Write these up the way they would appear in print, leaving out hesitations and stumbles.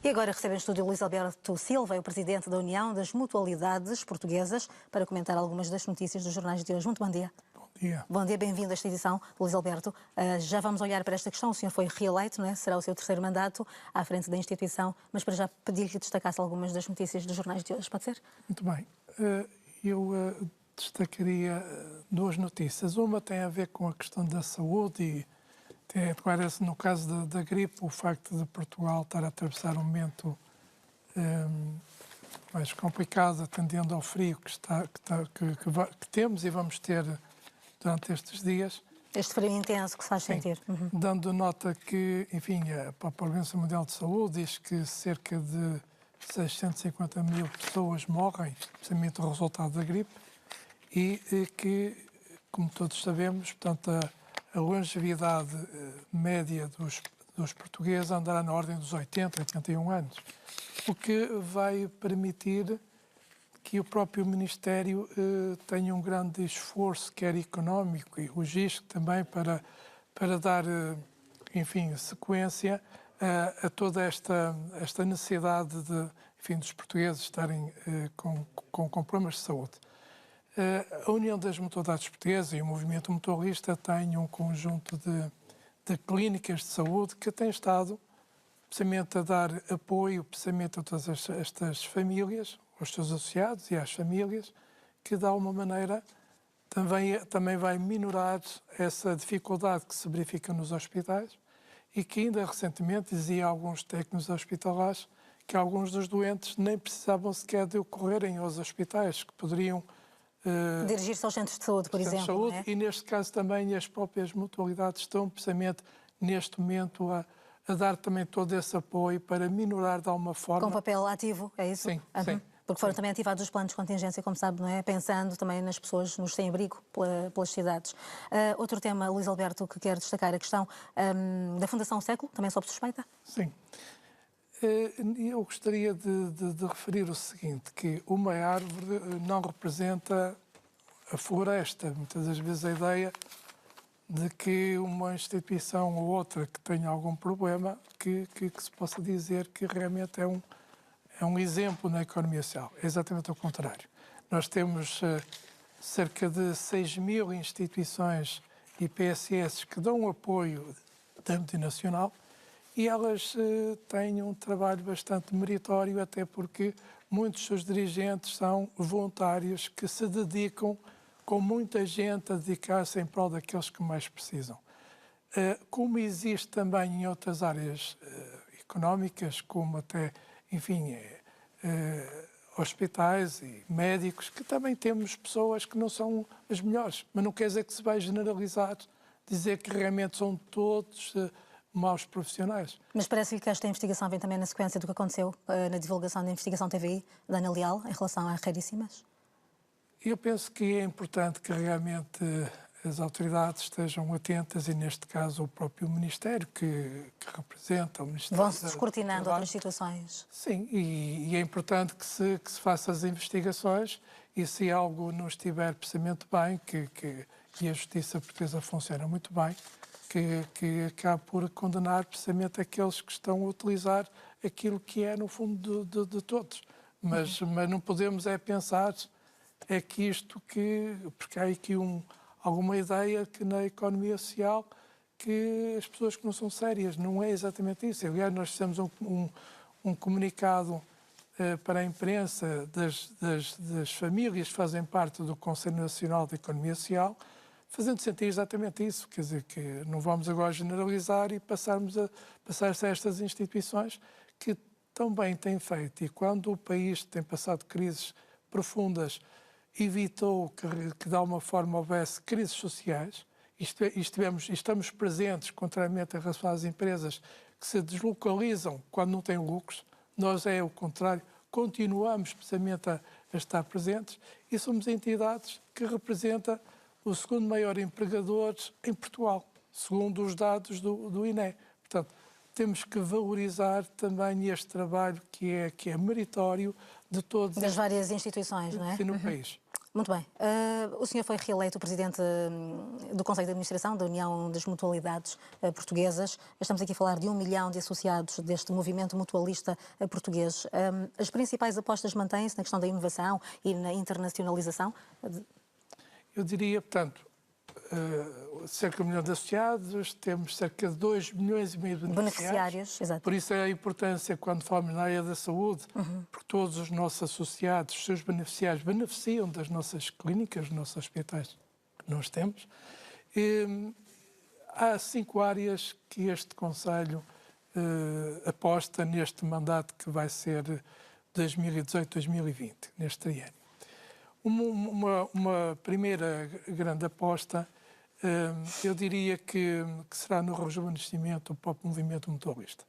E agora recebe em estúdio Luís Alberto Silva, o presidente da União das Mutualidades Portuguesas, para comentar algumas das notícias dos jornais de hoje. Muito bom dia. Bom dia. Bom dia, bem-vindo a esta edição, Luís Alberto. Já vamos olhar para esta questão. O senhor foi reeleito, não é? Será o seu terceiro mandato à frente da instituição, mas para já pedir-lhe que destacasse algumas das notícias dos jornais de hoje. Pode ser? Muito bem. Eu destacaria duas notícias. Uma tem a ver com a questão da saúde e parece, no caso da gripe, o facto de Portugal estar a atravessar um momento mais complicado, atendendo ao frio que temos e vamos ter durante estes dias. Este frio intenso que se faz sentir. Dando nota que, enfim, a Organização Mundial de Saúde diz que cerca de 650 mil pessoas morrem, precisamente o resultado da gripe, e que, como todos sabemos, portanto, a longevidade média dos portugueses andará na ordem dos 80, 81 anos, o que vai permitir que o próprio Ministério tenha um grande esforço, quer económico e logístico também, para dar, enfim, sequência a toda esta necessidade dos portugueses estarem com problemas de saúde. A União das Mutualidades Portuguesas e o Movimento Mutualista têm um conjunto de clínicas de saúde que têm estado precisamente a dar apoio precisamente a todas estas famílias, aos seus associados e às famílias, que de alguma maneira também vai minorar essa dificuldade que se verifica nos hospitais e que ainda recentemente dizia alguns técnicos hospitalares que alguns dos doentes nem precisavam sequer de ocorrerem aos hospitais, que poderiam dirigir-se aos centros de saúde, por exemplo. Saúde, não é? E neste caso também as próprias mutualidades estão precisamente neste momento a dar também todo esse apoio para minorar de alguma forma. Com papel ativo, é isso? Sim, sim. Porque foram também ativados os planos de contingência, como sabe, não é? Pensando também nas pessoas nos sem-abrigo pelas cidades. Outro tema, Luís Alberto, que quero destacar, a questão da Fundação Século, também sob suspeita? Sim. Eu gostaria de referir o seguinte, que uma árvore não representa a floresta. Muitas das vezes a ideia de que uma instituição ou outra que tenha algum problema, que se possa dizer que realmente é um exemplo na economia social. É exatamente o contrário. Nós temos cerca de 6 mil instituições e PSS que dão apoio de âmbito nacional e elas têm um trabalho bastante meritório, até porque muitos dos seus dirigentes são voluntários que se dedicam com muita gente a dedicar-se em prol daqueles que mais precisam. Como existe também em outras áreas económicas, como até, enfim, hospitais e médicos, que também temos pessoas que não são as melhores, mas não quer dizer que se vai generalizar, dizer que realmente são todos maus profissionais. Mas parece-lhe que esta investigação vem também na sequência do que aconteceu na divulgação da investigação TVI da Ana Leal em relação a Raríssimas? Eu penso que é importante que realmente as autoridades estejam atentas e, neste caso, o próprio Ministério que representa o Ministério. Vão-se descortinando outras situações. Sim, e é importante que se faça as investigações e, se algo não estiver precisamente bem, que a justiça portuguesa funciona muito bem, que acabe por condenar precisamente aqueles que estão a utilizar aquilo que é, no fundo, de todos. Mas não podemos pensar que porque há aqui alguma ideia que na economia social que as pessoas que não são sérias, não é exatamente isso. Aliás, nós fizemos um comunicado para a imprensa das famílias que fazem parte do Conselho Nacional de Economia Social, fazendo sentir exatamente isso, quer dizer, que não vamos agora generalizar e passar-se a estas instituições que também têm feito, e quando o país tem passado crises profundas, evitou que de alguma forma houvesse crises sociais, e estamos presentes, contrariamente a relação às empresas que se deslocalizam quando não têm lucros. Nós é o contrário, continuamos precisamente a estar presentes e somos entidades que representam o segundo maior empregador em Portugal, segundo os dados do INE. Portanto, temos que valorizar também este trabalho que é meritório de todos Das várias instituições, não é? no país. Muito bem. O senhor foi reeleito presidente do Conselho de Administração da União das Mutualidades Portuguesas. Estamos aqui a falar de 1 milhão de associados deste movimento mutualista português. As principais apostas mantêm-se na questão da inovação e na internacionalização? Eu diria, portanto, cerca de 1 milhão de associados, temos cerca de 2,5 milhões de beneficiários. Exato. Por isso é a importância, quando falamos na área da saúde, porque todos os nossos associados, os seus beneficiários, beneficiam das nossas clínicas, dos nossos hospitais que nós temos. Há 5 áreas que este Conselho aposta neste mandato que vai ser 2018-2020, neste triênio. Uma primeira grande aposta, eu diria que será no rejuvenescimento do próprio movimento mutualista.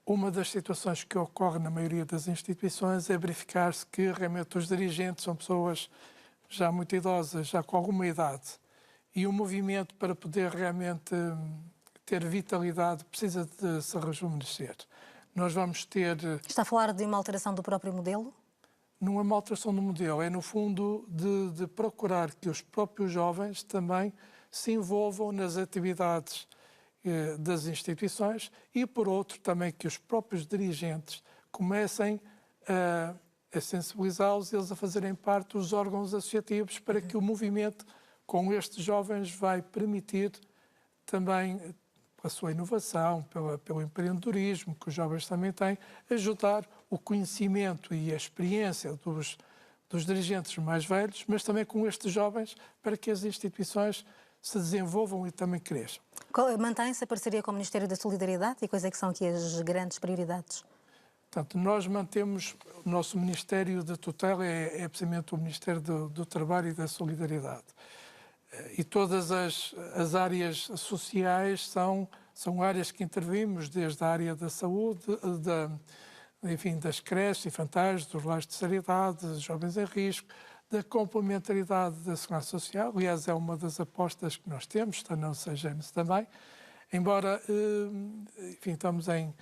Uma das situações que ocorre na maioria das instituições é verificar-se que realmente os dirigentes são pessoas já muito idosas, já com alguma idade, e o movimento, para poder realmente ter vitalidade, precisa de se rejuvenescer. Nós vamos ter... Está a falar de uma alteração do próprio modelo? Não é uma alteração do modelo, é no fundo de procurar que os próprios jovens também se envolvam nas atividades das instituições e, por outro, também que os próprios dirigentes comecem a sensibilizá-los, eles a fazerem parte dos órgãos associativos, para que o movimento com estes jovens vai permitir também, a sua inovação, pelo empreendedorismo que os jovens também têm, ajudar o conhecimento e a experiência dos dirigentes mais velhos, mas também com estes jovens, para que as instituições se desenvolvam e também cresçam. Mantém-se a parceria com o Ministério da Solidariedade e quais é que são aqui as grandes prioridades? Portanto, nós mantemos, o nosso Ministério de tutela é precisamente o Ministério do Trabalho e da Solidariedade. E todas as áreas sociais são áreas que intervimos, desde a área da saúde, das creches infantis, dos lares de seriedade, dos jovens em risco, da complementaridade da segurança social. Aliás, é uma das apostas que nós temos, está na OCGM também, embora, estamos em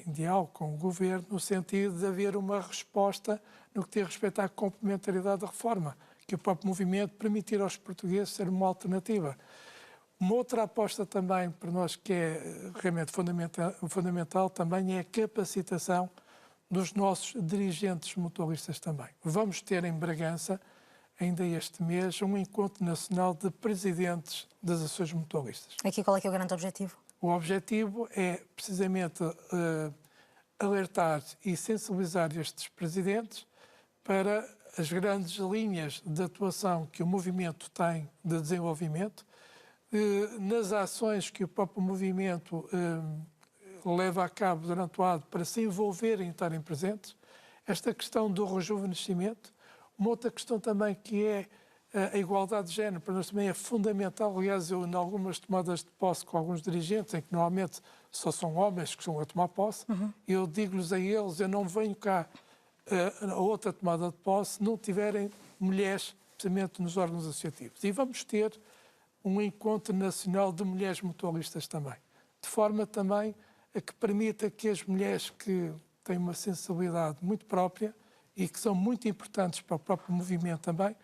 diálogo com o Governo, no sentido de haver uma resposta no que diz respeito à complementaridade da reforma, que o próprio movimento permitir aos portugueses ser uma alternativa. Uma outra aposta também para nós que é realmente fundamental também é a capacitação dos nossos dirigentes mutualistas também. Vamos ter em Bragança, ainda este mês, um encontro nacional de presidentes das associações mutualistas. Aqui qual é que é o grande objetivo? O objetivo é precisamente alertar e sensibilizar estes presidentes para as grandes linhas de atuação que o movimento tem de desenvolvimento, nas ações que o próprio movimento leva a cabo durante o ano para se envolverem e estarem presentes, esta questão do rejuvenescimento, uma outra questão também que é a igualdade de género, para nós também é fundamental. Aliás, eu, em algumas tomadas de posse com alguns dirigentes, em que normalmente só são homens que estão a tomar posse, eu digo-lhes a eles, eu não venho cá a outra tomada de posse, não tiverem mulheres, precisamente nos órgãos associativos. E vamos ter um encontro nacional de mulheres mutualistas também, de forma também a que permita que as mulheres que têm uma sensibilidade muito própria e que são muito importantes para o próprio movimento também,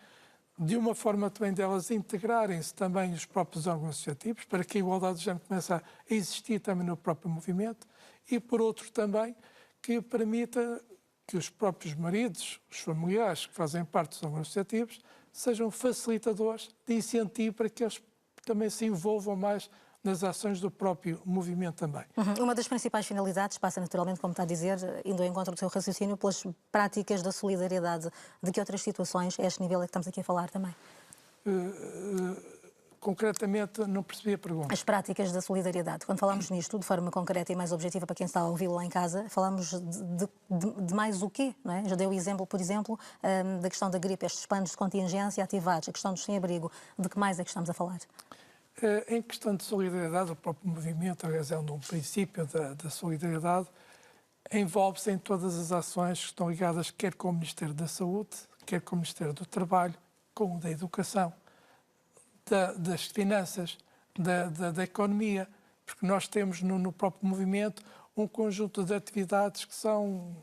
de uma forma também delas integrarem-se também nos próprios órgãos associativos, para que a igualdade de género comece a existir também no próprio movimento, e por outro também que permita que os próprios maridos, os familiares que fazem parte dos órgãos associativos, sejam facilitadores de incentivo para que eles também se envolvam mais nas ações do próprio movimento também. Uma das principais finalidades passa naturalmente, como está a dizer, indo ao encontro do seu raciocínio, pelas práticas da solidariedade. De que outras situações, a este nível é que estamos aqui a falar também? Concretamente, não percebi a pergunta. As práticas da solidariedade. Quando falamos nisto, de forma concreta e mais objetiva para quem está a ouvi-lo lá em casa, falamos de mais o quê? Não é? Já dei o exemplo, por exemplo, da questão da gripe, estes planos de contingência ativados, a questão dos sem-abrigo. De que mais é que estamos a falar? Em questão de solidariedade, o próprio movimento, a razão de um princípio da solidariedade, envolve-se em todas as ações que estão ligadas quer com o Ministério da Saúde, quer com o Ministério do Trabalho, com o da Educação, das Finanças, da Economia. porque nós temos no próprio movimento um conjunto de atividades que são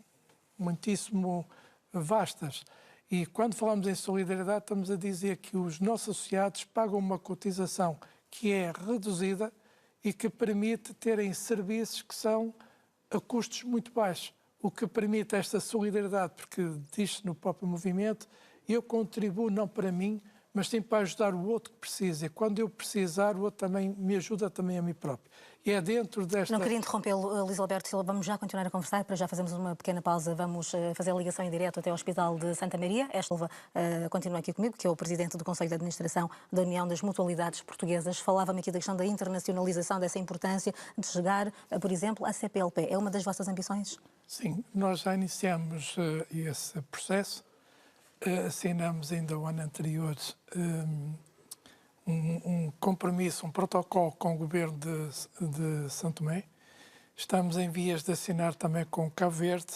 muitíssimo vastas. E quando falamos em solidariedade, estamos a dizer que os nossos associados pagam uma cotização que é reduzida e que permite terem serviços que são a custos muito baixos, o que permite esta solidariedade, porque diz-se no próprio movimento, eu contribuo não para mim, mas sim para ajudar o outro que precisa. E quando eu precisar, o outro também me ajuda também a mim próprio. E é dentro desta... Não queria interrompê-lo, Luís Alberto Silva, vamos já continuar a conversar, para já fazermos uma pequena pausa, vamos fazer a ligação em direto até ao Hospital de Santa Maria. Esta Silva continua aqui comigo, que é o Presidente do Conselho de Administração da União das Mutualidades Portuguesas. Falava-me aqui da questão da internacionalização, dessa importância de chegar, por exemplo, à CPLP. É uma das vossas ambições? Sim, nós já iniciamos esse processo. Assinamos ainda o ano anterior um compromisso, um protocolo com o governo de São Tomé. Estamos em vias de assinar também com Cabo Verde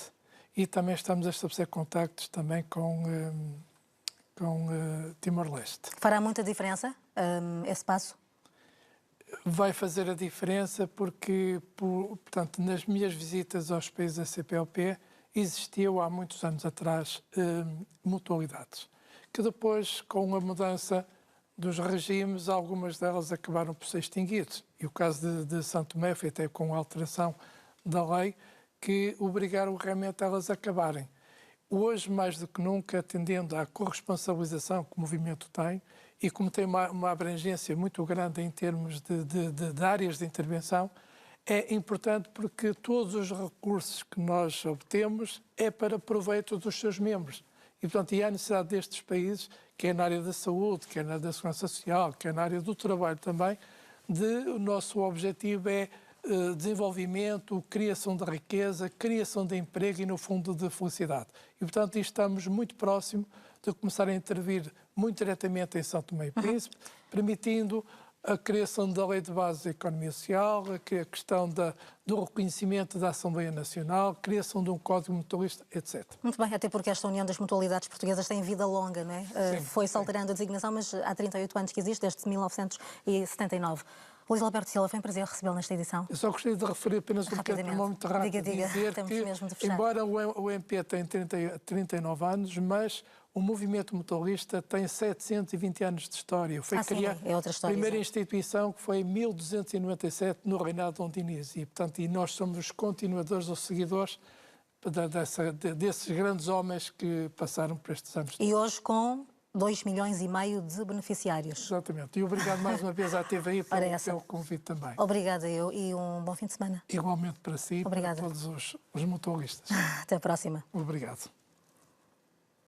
e também estamos a estabelecer contactos também com Timor-Leste. Fará muita diferença esse passo? Vai fazer a diferença porque, portanto, nas minhas visitas aos países da CPLP, existiu há muitos anos atrás mutualidades, que depois, com a mudança dos regimes, algumas delas acabaram por ser extinguidas. E o caso de São Tomé foi até com a alteração da lei que obrigaram realmente a elas a acabarem. Hoje, mais do que nunca, atendendo à corresponsabilização que o movimento tem e como tem uma abrangência muito grande em termos de áreas de intervenção, é importante porque todos os recursos que nós obtemos é para proveito dos seus membros. E, portanto, há necessidade destes países, quer na área da saúde, quer na área da segurança social, quer na área do trabalho também, o nosso objetivo é desenvolvimento, criação de riqueza, criação de emprego e, no fundo, de felicidade. E, portanto, estamos muito próximo de começar a intervir muito diretamente em São Tomé e Príncipe, permitindo a criação da Lei de Base da Economia Social, a questão do reconhecimento da Assembleia Nacional, a criação de um Código Mutualista, etc. Muito bem, até porque esta União das Mutualidades Portuguesas tem vida longa, não é? Foi-se alterando a designação, mas há 38 anos que existe, desde 1979. Luís Alberto Silva, foi um prazer recebê-lo nesta edição. Eu só gostaria de referir apenas um pequeno muito rápido. Dizer temos que, mesmo de fechar. embora o MP tenha 39 anos, mas o movimento mutualista tem 720 anos de história. Foi criado é outra história, a primeira instituição que foi em 1297, no reinado de Dom Dinis. E, portanto, nós somos os continuadores ou seguidores desses grandes homens que passaram por estes anos. E hoje com 2,5 milhões de beneficiários. Exatamente. E obrigado mais uma vez à TVI pelo convite também. Obrigada eu e um bom fim de semana. Igualmente para si e para todos os mutualistas. Até a próxima. Obrigado.